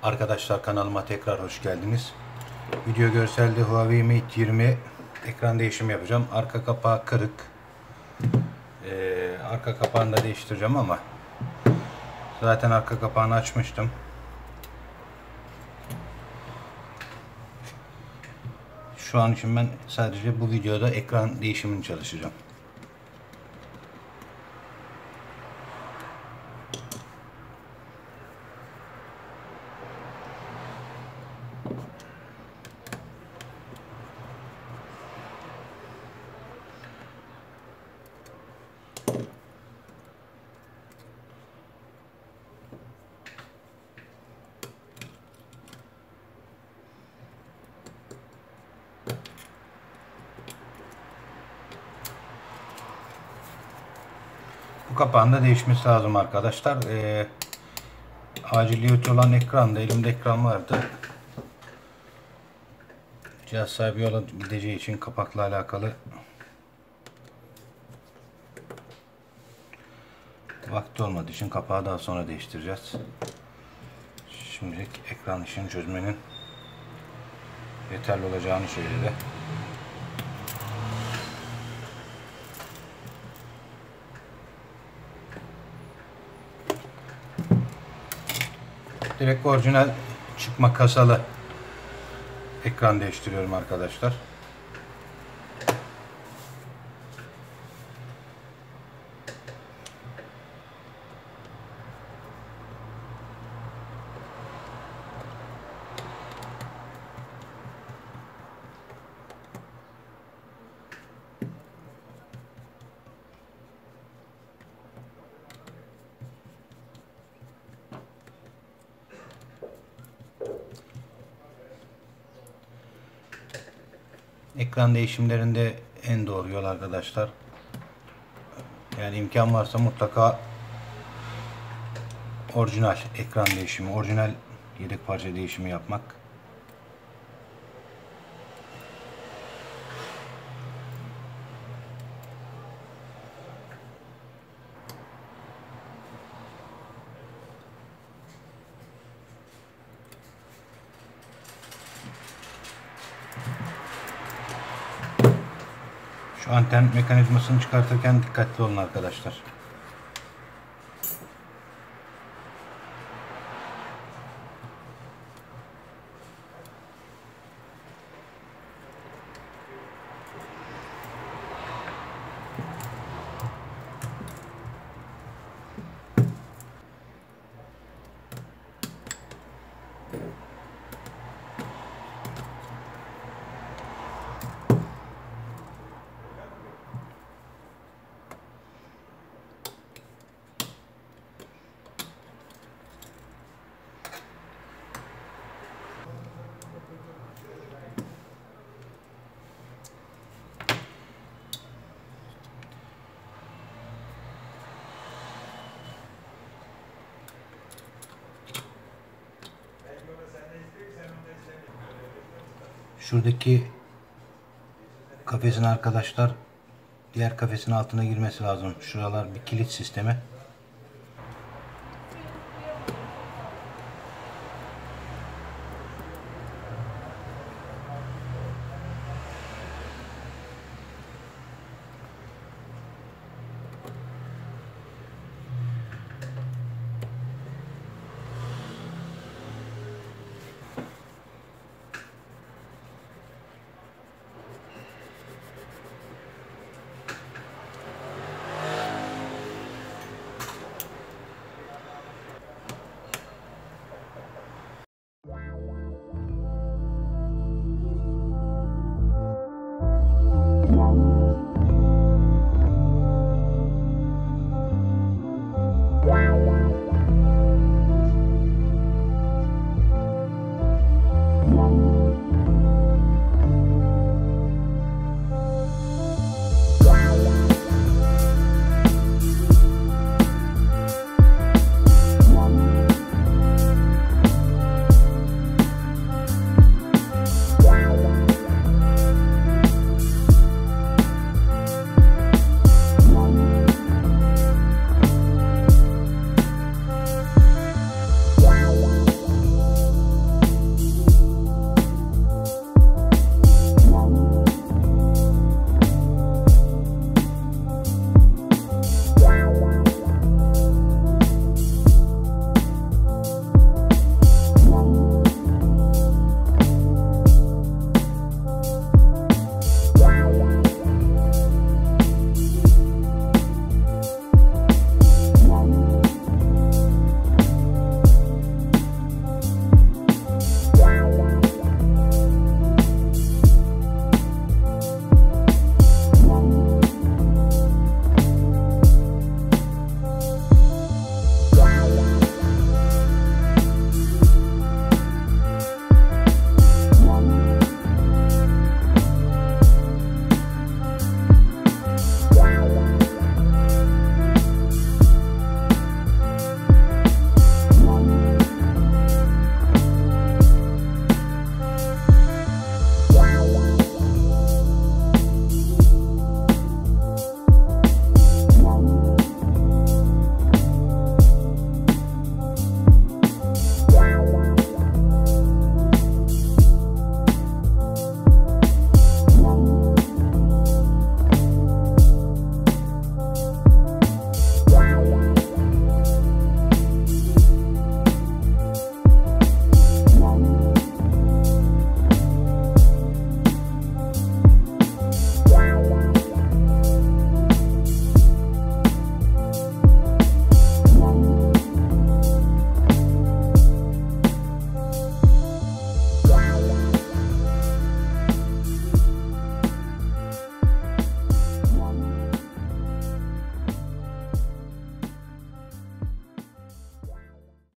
Arkadaşlar kanalıma tekrar hoş geldiniz. Video görselde Huawei Mate 20 ekran değişimi yapacağım. Arka kapağı kırık. Arka kapağını da değiştireceğim ama zaten arka kapağını açmıştım. Şu an için ben sadece bu videoda ekran değişimini çalışacağım. Bu kapağın da değişmesi lazım arkadaşlar. Aciliyeti olan ekranda, elimde ekran vardı. Cihaz sahibi yola gideceği için kapakla alakalı vakti olmadığı için kapağı daha sonra değiştireceğiz. Şimdilik ekran işini çözmenin yeterli olacağını söyledi. Direkt orijinal çıkma kasalı ekran değiştiriyorum arkadaşlar. Ekran değişimlerinde en doğru yol arkadaşlar. Yani imkan varsa mutlaka orijinal ekran değişimi, orijinal yedek parça değişimi yapmak. Şu anten mekanizmasını çıkartırken dikkatli olun arkadaşlar. Şuradaki kafesin arkadaşlar diğer kafesin altına girmesi lazım. Şuralar bir kilit sistemi.